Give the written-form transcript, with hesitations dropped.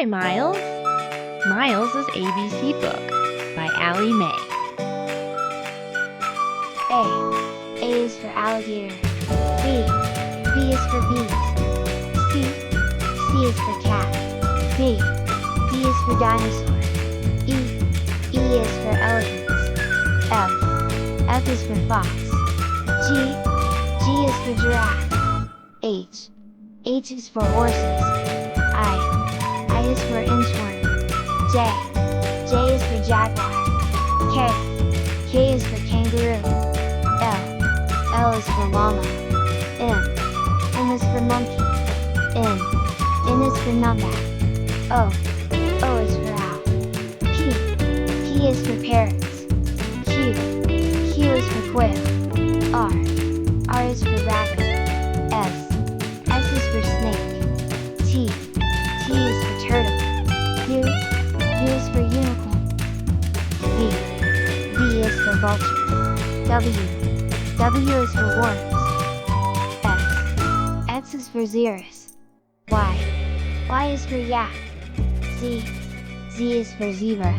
Hi, Miles. Miles' ABC book by Allie Mae. A is for alligator. B is for bees. C is for cat. D is for dinosaur. E is for elephants. F is for fox. G is for giraffe. H is for horses. I is for inchworm. J is for jaguar. K is for kangaroo. L is for llama. M is for monkey. N is for numbat. O is for owl. P is for parrots. Q is for quail. R is for rabbit. S is for snake. T is for turtle. U is for unicorn. V is for vulture. W is for worms. X is for xerus. Y is for yak. Z is for zebra.